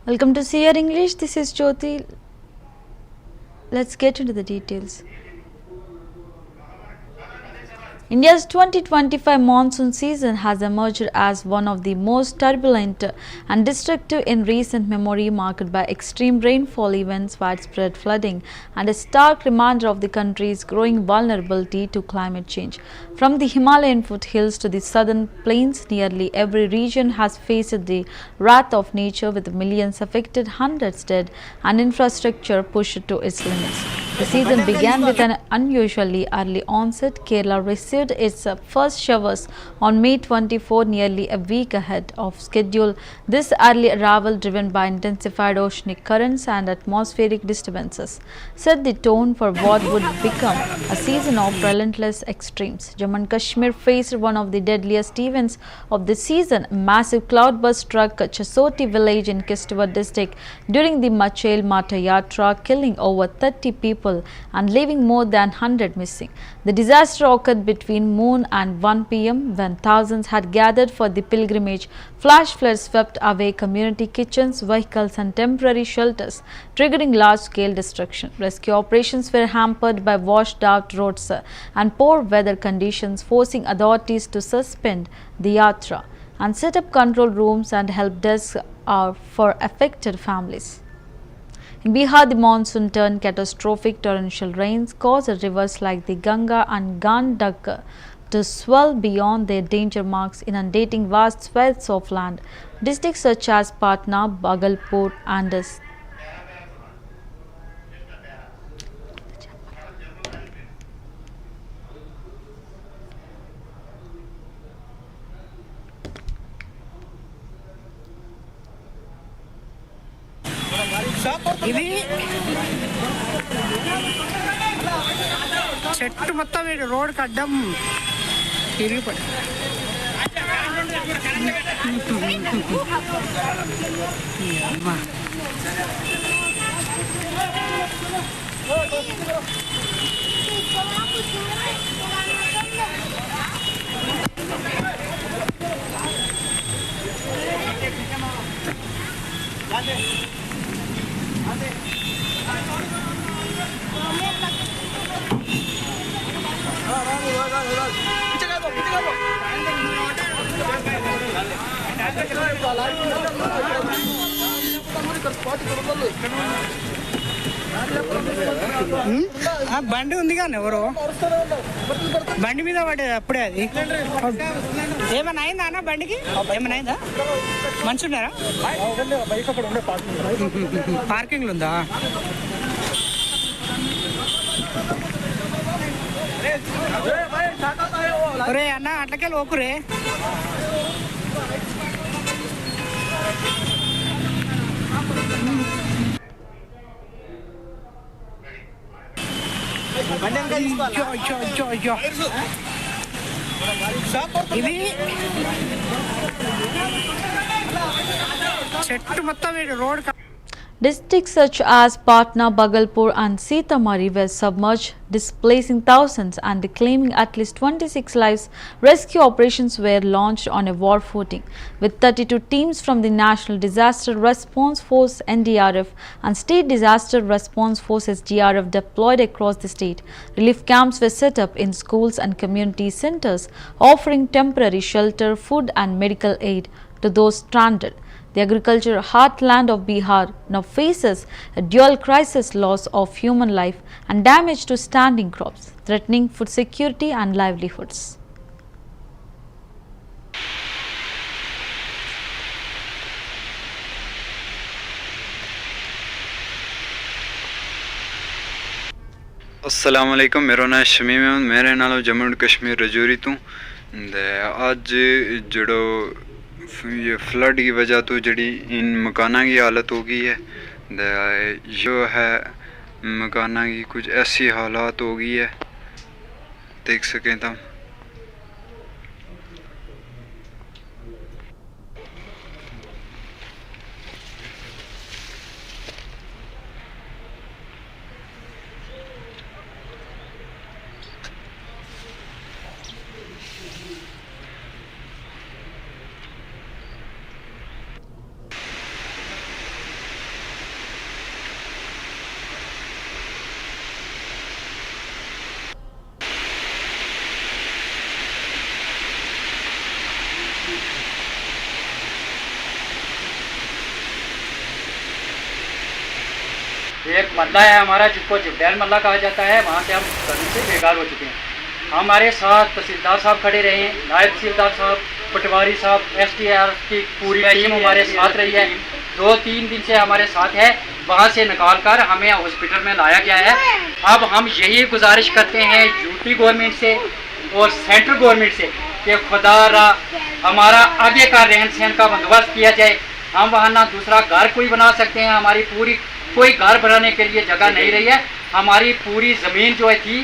Welcome to CVR English. This is Jyoti. Let's get into the details. India's 2025 monsoon season has emerged as one of the most turbulent and destructive in recent memory, marked by extreme rainfall events, widespread flooding, and a stark reminder of the country's growing vulnerability to climate change. From the Himalayan foothills to the southern plains, nearly every region has faced the wrath of nature, with millions affected, hundreds dead, and infrastructure pushed to its limits. The season began with an unusually early onset. Kerala received its first showers on May 24, nearly a week ahead of schedule. This early arrival, driven by intensified oceanic currents and atmospheric disturbances, set the tone for what would become a season of relentless extremes. Jammu and Kashmir faced one of the deadliest events of the season. A massive cloudburst struck Chasoti village in Kishtwar district during the Machail Mata Yatra, killing over 30 people and leaving more than 100 missing. The disaster occurred between noon and 1 p.m. when thousands had gathered for the pilgrimage. Flash floods swept away community kitchens, vehicles and temporary shelters, triggering large-scale destruction. Rescue operations were hampered by washed-out roads and poor weather conditions, forcing authorities to suspend the yatra and set up control rooms and help desks for affected families. In Bihar, the monsoon turned catastrophic. Torrential rains caused rivers like the Ganga and Gandak to swell beyond their danger marks, inundating vast swaths of land. Districts such as Patna, Bhagalpur and ఇది చెట్టు మొత్తం రోడ్కి అడ్డం తిరిగిపోయి బండి ఉంది కానీ ఎవరు బండి మీద పడేది అప్పుడే. అది ఏమైనా అయిందా అన్న? బండికి ఏమైనా అయిందా? మంచి ఉన్నారా? పార్కింగ్లు ఉందా? ఒరే అన్న అట్లకెళ్ళి ఓకురే. ఇది చెట్టు మొత్తం road. Districts such as Patna, Bhagalpur and Sitamarhi were submerged, displacing thousands and claiming at least 26 lives. Rescue operations were launched on a war footing, with 32 teams from the National Disaster Response Force (NDRF) and State Disaster Response Forces (DRF) deployed across the state. Relief camps were set up in schools and community centers, offering temporary shelter, food and medical aid to those stranded. The agricultural heartland of Bihar now faces a dual crisis: loss of human life and damage to standing crops, threatening food security and livelihoods. अस्सलाम वालेकुम, मेरा नाम शमीम है, मेरे नाल Jammu and Kashmir Rajouri तो अज जड़ो ये flood की वजह तो जड़ी इन मकाना की हालत हो गई है। जो है मकाना की कुछ ऐसी हालात हो गई है, देख सकें तुम। एक मल्ला है हमारा जिसको जिब्डैल मल्ला कहा जाता है, वहाँ से हम कभी से बेकार हो चुके हैं। हमारे साथ तहसीलदार साहब खड़े रहे हैं, नायब तहसीलदार साहब, पटवारी साहब, SDR की पूरी टीम हमारे साथ रही है। 2-3 दिन से हमारे साथ है। वहाँ से निकाल कर हमें हॉस्पिटल में लाया गया है। अब हम यही गुजारिश करते हैं यूपी गवर्नमेंट से और सेंट्रल गवर्नमेंट से कि खुदा हमारा आगे का रहन सहन का बंदोबस्त किया जाए। हम वहाँ ना दूसरा घर कोई बना सकते हैं, हमारी पूरी कोई घर बनाने के लिए जगह नहीं रही है। हमारी पूरी ज़मीन जो है थी,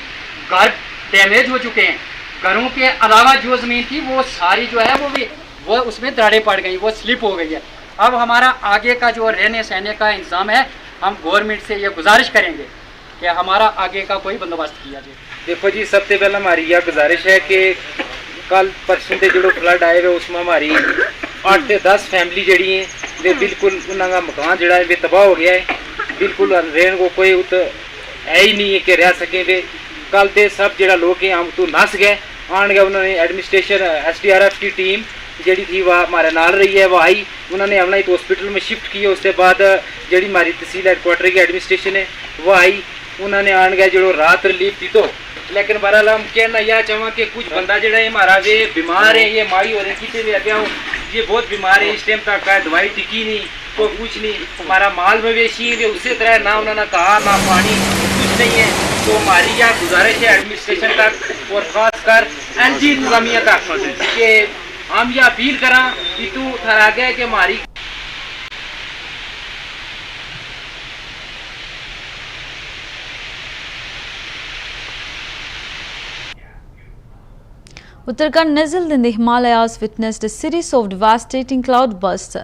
घर डैमेज हो चुके हैं। घरों के अलावा जो ज़मीन थी वो सारी जो है वो उसमें दरारें पड़ गई, वो स्लिप हो गई है। अब हमारा आगे का जो रहने सहने का इंतज़ाम है, हम गवर्नमेंट से ये गुजारिश करेंगे कि हमारा आगे का कोई बंदोबस्त किया जाए। देखो जी, सबसे पहले हमारी यह गुजारिश है कि कल परसों के जो फ्लड आए हुए उसमें हमारी 8 से 10 फैमिली जड़ी है वे बिल्कुल उनका मकान जड़ा है वे तबाह हो गया है। बिल्कुल रहने को कोई उत है ही नहीं है कि रह सकें वे। कल ते सब जड़ा लोग हैं हम तो नस गए आन गए। उन्होंने एडमिनिस्ट्रेशन SDRF की टीम जड़ी थी वह हमारे नाल रही है, वह आई, उन्होंने हमने एक हॉस्पिटल में शिफ्ट किया। उसके बाद जड़ी हमारी तहसील हेडक्वार्टर की एडमिनिस्ट्रेशन है वह आई, उन्होंने आन गए जो रात रिलीफ दी। तो लेकिन बहरहाल हम कहना यह चाहवा कि कुछ बंदा जड़ा है हमारा वे बीमार है, ये माई हो रहे कितने भी अगे हो, ये बहुत बीमार है। इस टाइम तक का दवाई टिकी नहीं, कोई कुछ नहीं। हमारा माल मवेशी है उसी तरह ना उन्होंने कहा ना पानी कुछ नहीं है। तो हमारी यह गुजारिश है एडमिनिस्ट्रेशन तक और खासकर NG इंतजामिया तक कि हम यह अपील करा कि तू ठहरा गया कि हमारी Uttarakhand, nestled in the Himalayas, witnessed a series of devastating cloudbursts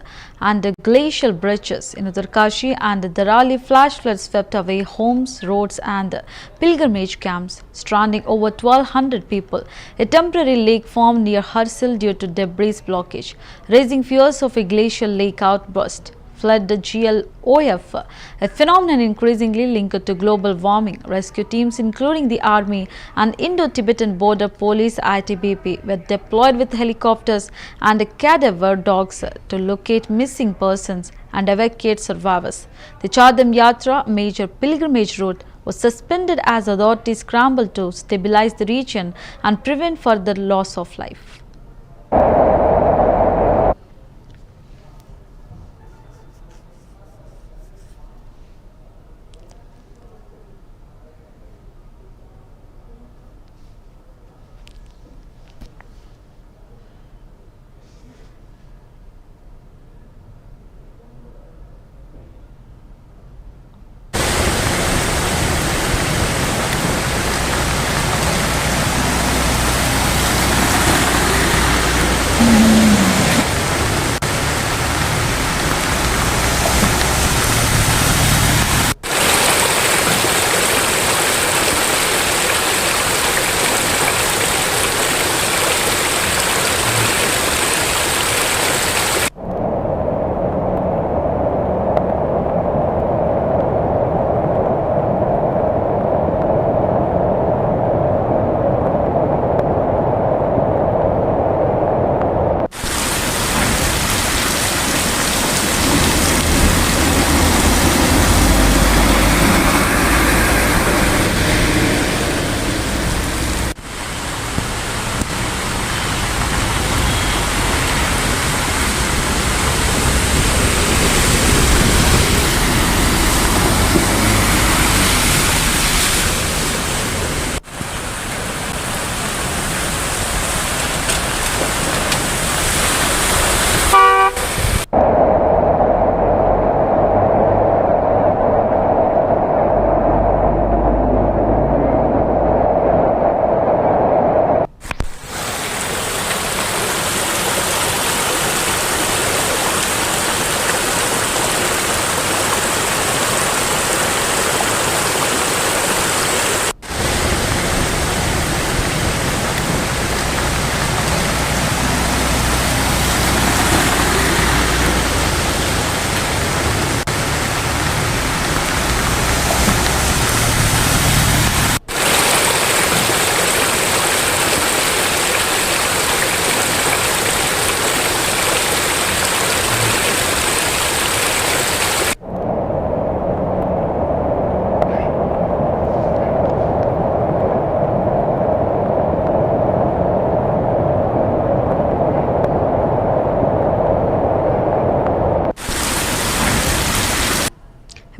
and glacial breaches. In Uttarkashi and Darali, flash floods swept away homes, roads and pilgrimage camps, stranding over 1,200 people. A temporary lake formed near Harsil due to debris blockage, raising fears of a glacial lake outburst. Flood GLOF, a phenomenon increasingly linked to global warming. Rescue teams, including the Army and Indo-Tibetan Border Police ITBP, were deployed with helicopters and cadaver dogs to locate missing persons and evacuate survivors. The Chardham Yatra, a major pilgrimage route, was suspended as authorities scrambled to stabilize the region and prevent further loss of life.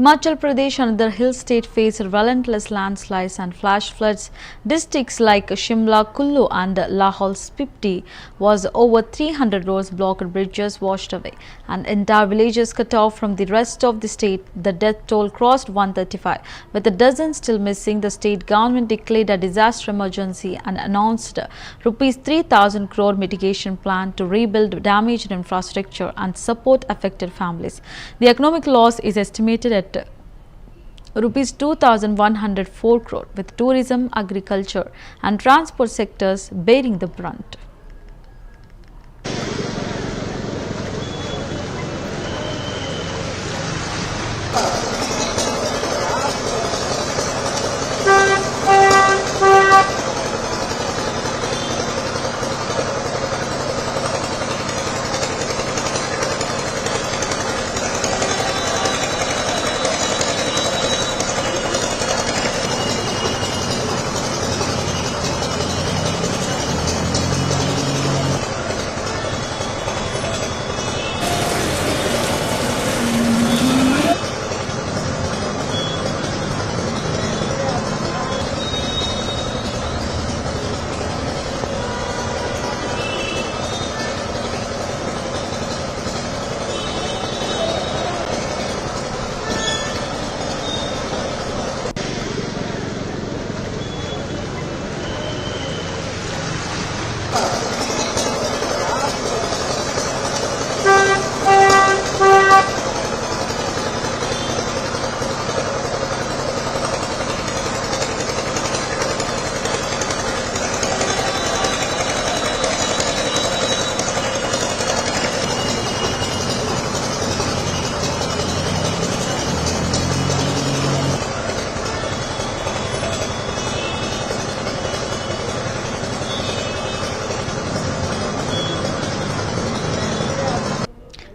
Himachal Pradesh and other hill state face relentless landslides and flash floods. Districts like Shimla, Kullu and Lahaul Spiti was over 300 roads blocked, bridges washed away and entire villages cut off from the rest of the state. The death toll crossed 135. With a dozen still missing, the state government declared a disaster emergency and announced rupees 3,000 crore mitigation plan to rebuild damaged infrastructure and support affected families. The economic loss is estimated at rupees 2,104 crore, with tourism, agriculture and transport sectors bearing the brunt.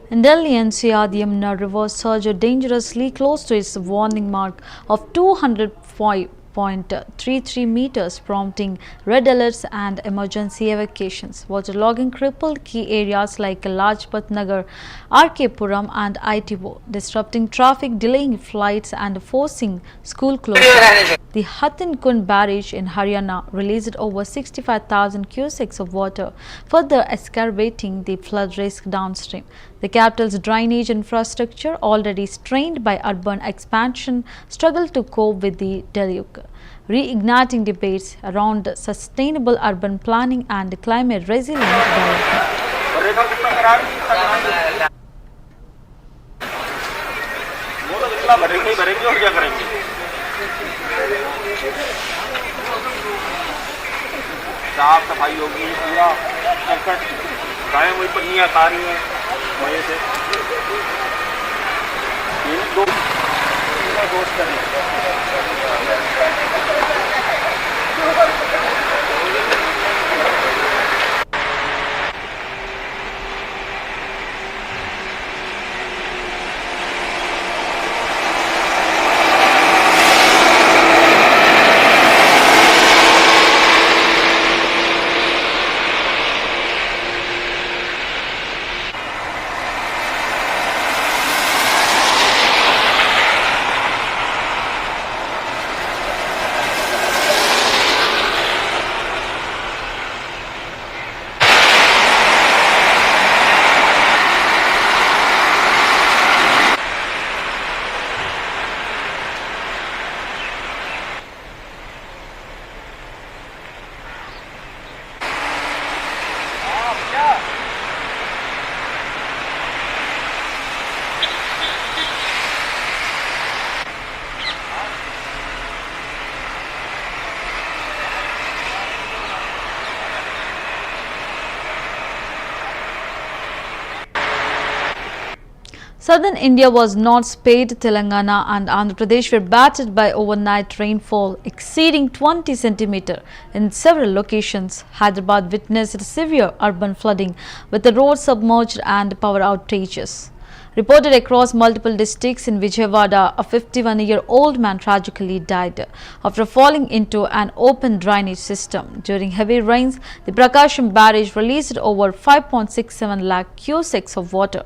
In Delhi NCR, the Yamuna River surged dangerously close to its warning mark of 205.33 meters, prompting red alerts and emergency evacuations. Waterlogging crippled key areas like Lajpat Nagar, RK Puram and ITO, disrupting traffic, delaying flights and forcing school closures. The Hathin-Kund barrage in Haryana released over 65,000 cusecs of water, further exacerbating the flood risk downstream. The capital's drainage infrastructure, already strained by urban expansion, struggled to cope with the deluge, reigniting debates around sustainable urban planning and climate resilient development. साफ सफाई होगी पूरा संकट गायें वही पन्नियाँ खा रही हैं वजह से दो दोस्त करें Southern India was not spared. Telangana and Andhra Pradesh were battered by overnight rainfall exceeding 20 centimeters in several locations. Hyderabad witnessed severe urban flooding with the roads submerged and power outages reported across multiple districts. In Vijayawada, a 51-year-old man tragically died after falling into an open drainage system. During heavy rains, the Prakasham barrage released over 5.67 lakh cusecs of water,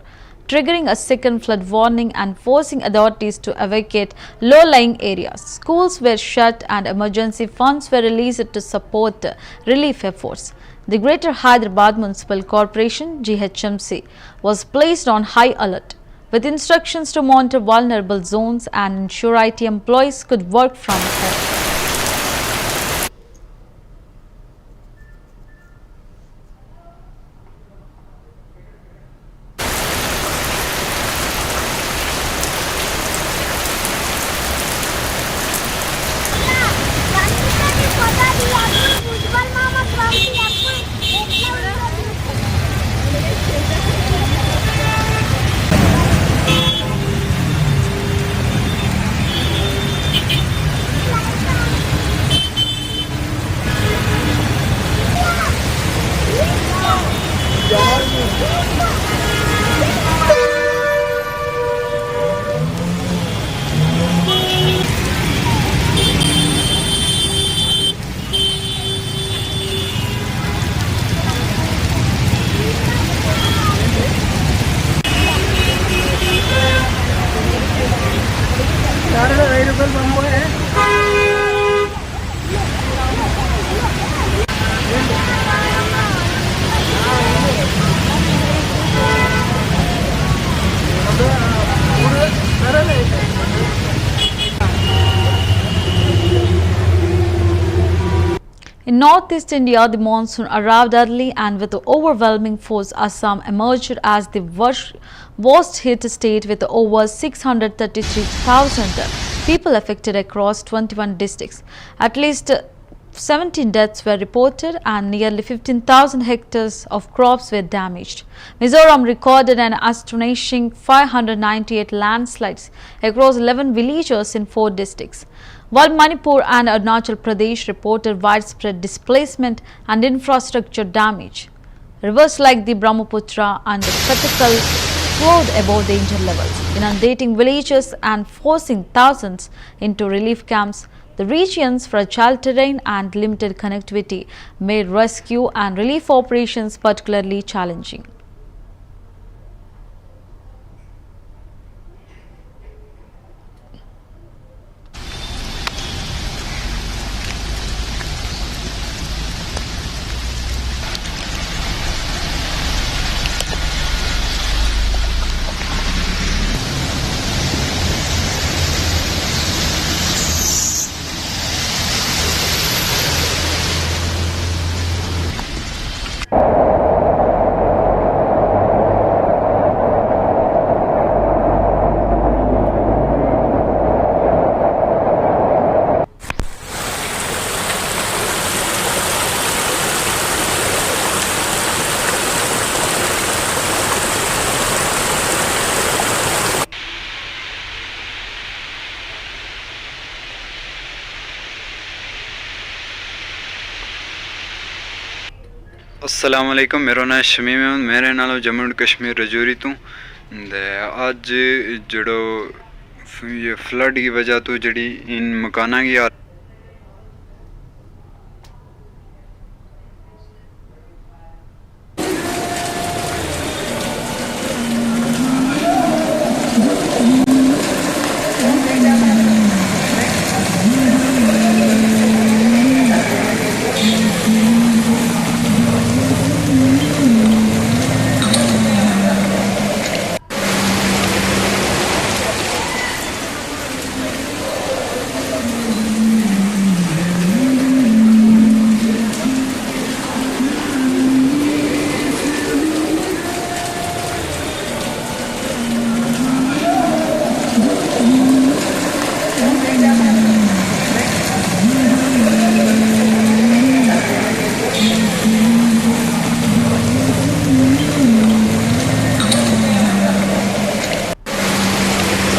triggering a second flood warning and forcing authorities to evacuate low-lying areas. Schools were shut and emergency funds were released to support relief efforts. The Greater Hyderabad Municipal Corporation (GHMC) was placed on high alert, with instructions to monitor vulnerable zones and ensure IT employees could work from home. In northeast India, the monsoon arrived early and with overwhelming force. Assam emerged as the worst hit state with over 633,000 people affected across 21 districts. At least 17 deaths were reported and nearly 15,000 hectares of crops were damaged. Mizoram recorded an astonishing 598 landslides across 11 villages in 4 districts, while Manipur and Arunachal Pradesh reported widespread displacement and infrastructure damage. Rivers like the Brahmaputra and the Katakal flowed above danger levels, inundating villages and forcing thousands into relief camps. The region's fragile terrain and limited connectivity made rescue and relief operations particularly challenging. अस्सलामुअलैकुम, मेरा नाम शमीम है। मैं रहने वाला Jammu and Kashmir Rajouri तो अज जड़ो ये flood की वजह तो जड़ी इन मकाना की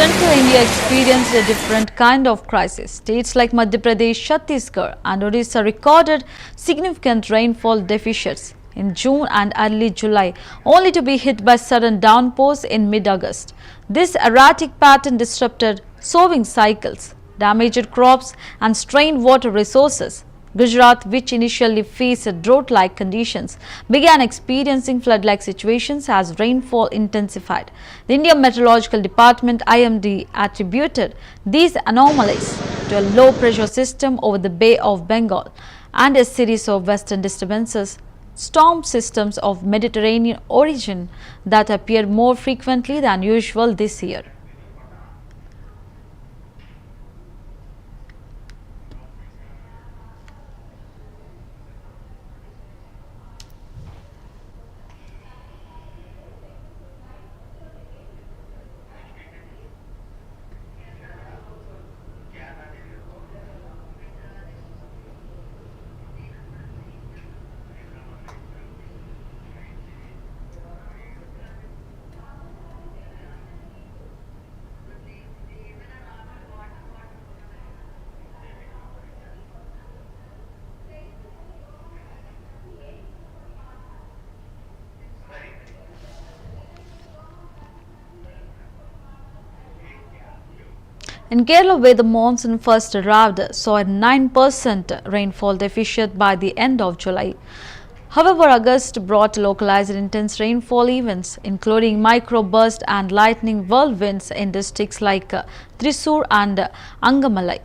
Central India experienced a different kind of crisis. States like Madhya Pradesh, Chhattisgarh and Odisha recorded significant rainfall deficits in June and early July, only to be hit by sudden downpours in mid-August. This erratic pattern disrupted sowing cycles, damaged crops and strained water resources. Gujarat, which initially faced drought-like conditions, began experiencing flood-like situations as rainfall intensified. The Indian Meteorological Department (IMD) attributed these anomalies to a low-pressure system over the Bay of Bengal and a series of western disturbances, storm systems of Mediterranean origin that appear more frequently than usual this year. In Kerala, where the monsoon first arrived, saw a 9% rainfall deficit by the end of July. However, August brought localized intense rainfall events, including microburst and lightning whirlwinds in districts like Thrissur and Angamalai.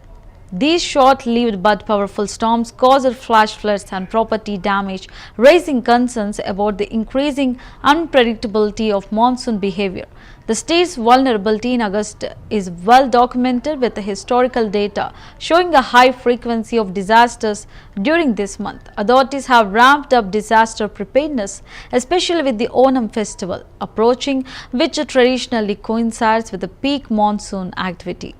These short-lived but powerful storms caused flash floods and property damage, raising concerns about the increasing unpredictability of monsoon behavior. The state's vulnerability in August is well documented with the historical data showing a high frequency of disasters during this month. Authorities have ramped up disaster preparedness, especially with the Onam festival approaching, which traditionally coincides with the peak monsoon activity.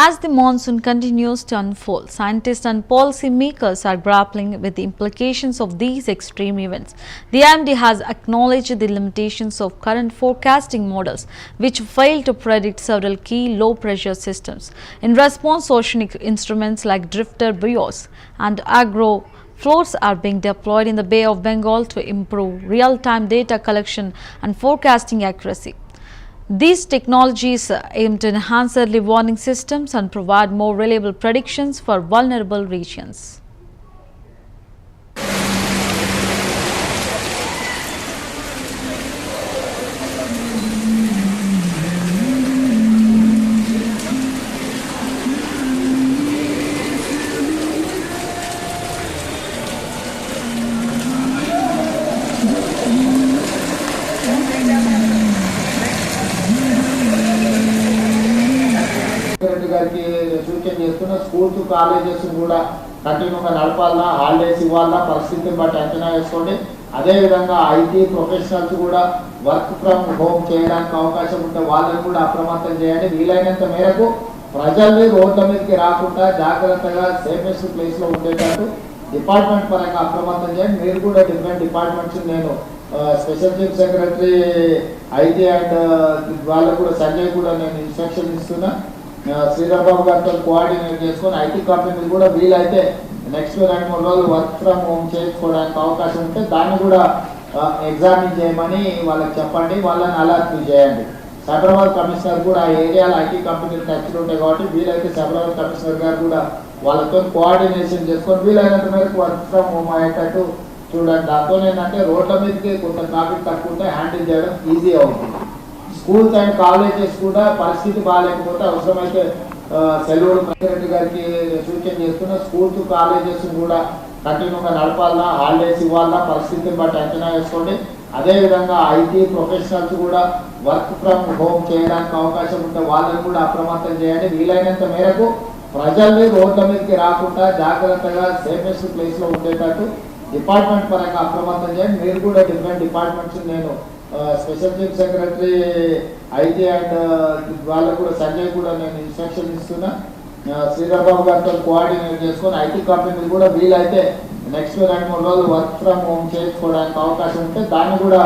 As the monsoon continues to unfold, scientists and policymakers are grappling with the implications of these extreme events. The IMD has acknowledged the limitations of current forecasting models, which fail to predict several key low-pressure systems. In response, oceanic instruments like drifter buoys and agro-floats are being deployed in the Bay of Bengal to improve real-time data collection and forecasting accuracy. These technologies aim to enhance early warning systems and provide more reliable predictions for vulnerable regions. గారికి సూచన చేస్తున్న schools colleges కూడా కంటిన్యూగా నడపాలన్నా holidays ఇవ్వాలన్నా పరిస్థితిని బట్టి అంచనా వేసుకోండి. అదేవిధంగా ఐటీ ప్రొఫెషనల్స్ కూడా వర్క్ ఫ్రమ్ హోమ్ చేయడానికి అవకాశం ఉంటే వాళ్ళని కూడా అప్రమత్తం చేయండి. వీలైనంత మేరకు ప్రజల్ని రోడ్ల మీదకి రాకుండా జాగ్రత్తగా సేఫెస్ట్ ప్లేస్లో ఉండేటట్టు డిపార్ట్మెంట్ పరంగా అప్రమత్తం చేయండి. మీరు కూడా డిఫరెంట్ డిపార్ట్మెంట్స్ నేను special chief secretary IT and వాళ్ళకు కూడా సంజయ్ కూడా నేను ఇన్స్ట్రక్షన్ ఇస్తున్నా. శ్రీరాబాబు గారితో కోఆర్డినేట్ చేసుకొని ఐటీ కంపెనీలు కూడా వీలైతే నెక్స్ట్ 2-3 రోజులు వర్క్ ఫ్రమ్ హోమ్ చేసుకోవడానికి అవకాశం ఉంటే దాన్ని కూడా ఎగ్జామిన్ చేయమని వాళ్ళకి చెప్పండి, వాళ్ళని అలర్ట్ చేయండి. సైబరాబాద్ కమిషనర్ కూడా ఆ ఏరియాలో ఐటీ కంపెనీలు టచ్లు ఉంటాయి కాబట్టి వీలైతే సైబరాబాద్ కమిషనర్ గారు కూడా వాళ్ళతో కోఆర్డినేషన్ చేసుకొని వీలైనంత మేరకు వర్క్ ఫ్రమ్ హోమ్ అయ్యేటట్టు చూడండి. దాంతో ఏంటంటే రోడ్ల మీదకి కొంత ట్రాఫిక్ తక్కువ ఉంటే హ్యాండిల్ చేయడం ఈజీ అవుతుంది. స్కూల్స్ అండ్ కాలేజెస్ కూడా పరిస్థితి బాగాలేకపోతే అవసరమైతే సెలవులు ప్రెసిడెంట్ గారికి సూచన చేస్తున్న స్కూల్స్ కాలేజెస్ కూడా కంటిన్యూగా నడపాలన్నా, హాలిడేస్ ఇవ్వాలన్నా పరిస్థితిని బట్టి అంచనా వేసుకోండి. అదేవిధంగా ఐటీ ప్రొఫెషనల్స్ కూడా వర్క్ ఫ్రమ్ హోమ్ చేయడానికి అవకాశం ఉంటే వాళ్ళని కూడా అప్రమత్తం చేయండి. వీలైనంత మేరకు ప్రజల్ని రోడ్ల మీదకి రాకుండా జాగ్రత్తగా సేఫెస్ట్ ప్లేస్లో ఉండేటట్టు డిపార్ట్మెంట్ పరంగా అప్రమత్తం చేయండి. మీరు కూడా డిఫరెంట్ డిపార్ట్మెంట్స్, నేను special chief secretary IT and వాళ్ళకు కూడా సంజయ్ కూడా నేను ఇన్స్ట్రక్షన్ ఇస్తున్నా. శ్రీరాబాబు గారితో కోఆర్డినేట్ చేసుకొని ఐటీ కంపెనీలు కూడా వీలైతే నెక్స్ట్ 2-3 రోజులు వర్క్ ఫ్రమ్ హోమ్ చేసుకోవడానికి అవకాశం ఉంటే దాన్ని కూడా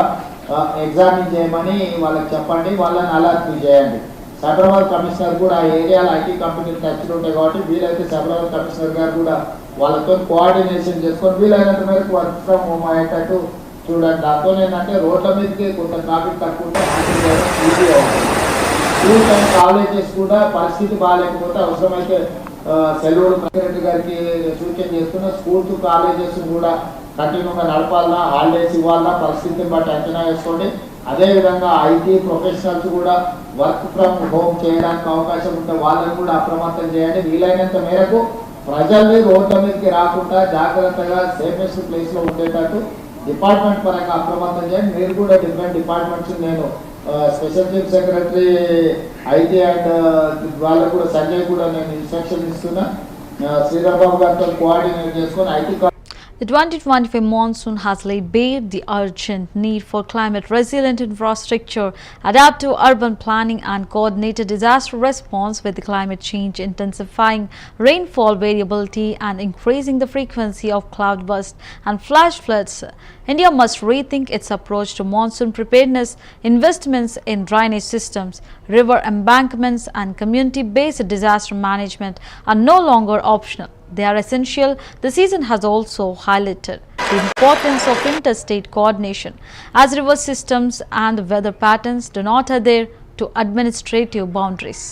ఎగ్జామిన్ చేయమని వాళ్ళకి చెప్పండి, వాళ్ళని అలర్ట్ చేయండి. సైబరాబాద్ కమిషనర్ కూడా ఆ ఏరియాలో ఐటీ కంపెనీలు టచ్లు ఉంటాయి కాబట్టి వీలైతే సైబరాబాద్ కమిషనర్ గారు కూడా వాళ్ళతో కోఆర్డినేషన్ చేసుకొని వీలైనంత మేరకు వర్క్ ఫ్రమ్ హోమ్ అయ్యేటట్టు చూడండి. దాంతో ఏంటంటే రోడ్ల మీదకి కొంత ట్రాఫిక్ తక్కువ ఉంటే హ్యాండిల్ చేయడం ఈజీ అవుతుంది. స్కూల్స్ అండ్ కాలేజెస్ కూడా పరిస్థితి బాగాలేకపోతే అవసరమైతే సెలవులు ప్రెసిడెంట్ గారికి సూచన చేస్తున్న స్కూల్స్ కాలేజెస్ కూడా కంటిన్యూగా నడపాలన్నా, హాలిడేస్ ఇవ్వాలన్నా పరిస్థితిని బట్టి అంచనా వేసుకోండి. అదేవిధంగా ఐటీ ప్రొఫెషనల్స్ కూడా వర్క్ ఫ్రమ్ హోమ్ చేయడానికి అవకాశం ఉంటే వాళ్ళని కూడా అప్రమత్తం చేయండి. వీలైనంత మేరకు ప్రజల్ని రోడ్ల మీదకి రాకుండా జాగ్రత్తగా సేఫెస్ట్ ప్లేస్లో ఉండేటట్టు డిపార్ట్మెంట్ పరంగా అప్రమత్తం చేయండి. మీరు కూడా డిఫరెంట్ డిపార్ట్మెంట్స్, నేను special chief secretary IT and వాళ్ళకు కూడా సంజయ్ కూడా నేను ఇన్స్ట్రక్షన్ ఇస్తున్నా. శ్రీరాబాబు గారితో కోఆర్డినేట్ చేసుకొని IT The 2025 monsoon has laid bare the urgent need for climate-resilient infrastructure, adaptive urban planning and coordinated disaster response. With the climate change intensifying, rainfall variability and increasing the frequency of cloudbursts and flash floods, India must rethink its approach to monsoon preparedness. Investments in drainage systems, river embankments and community-based disaster management are no longer optional. They are essential. The season has also highlighted the importance of interstate coordination, as river systems and weather patterns do not adhere to administrative boundaries.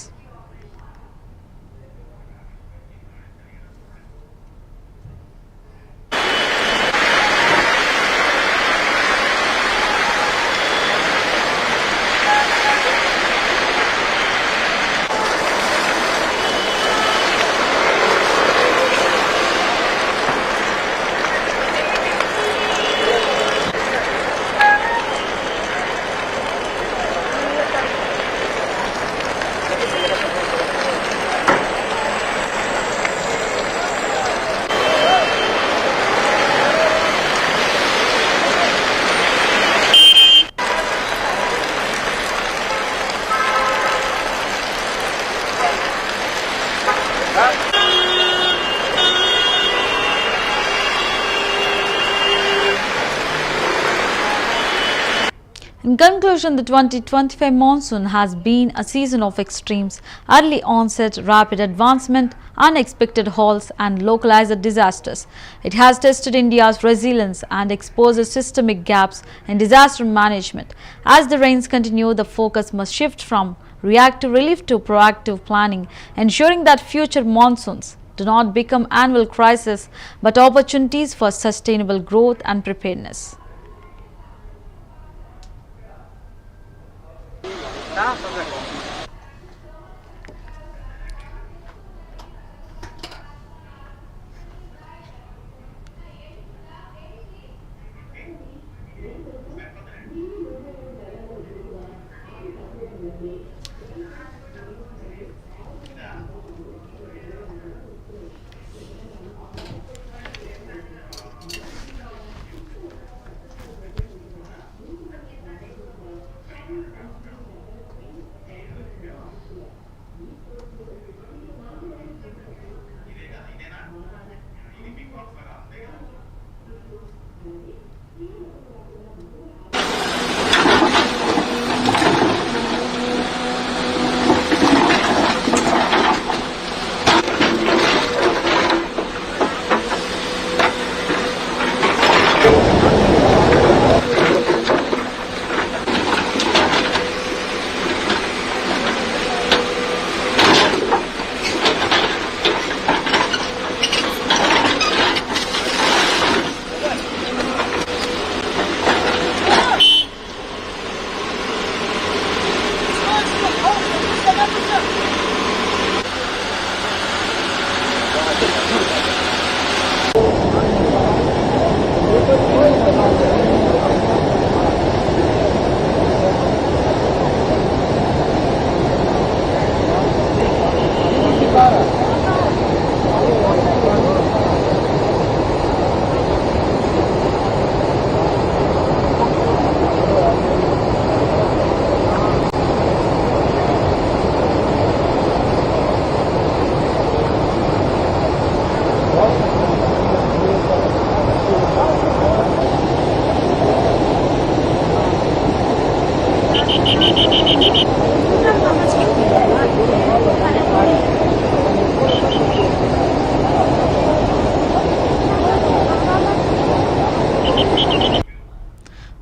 In conclusion, the 2025 monsoon has been a season of extremes, early onset, rapid advancement, unexpected halts and localized disasters. It has tested India's resilience and exposed systemic gaps in disaster management. As the rains continue, the focus must shift from reactive relief to proactive planning, ensuring that future monsoons do not become annual crises but opportunities for sustainable growth and preparedness.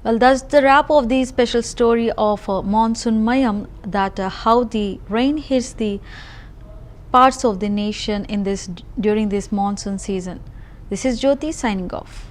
Well, that's the wrap of the special story of Monsoon Mayam, that how the rain hits the parts of the nation in this during this monsoon season. This is Jyoti signing off.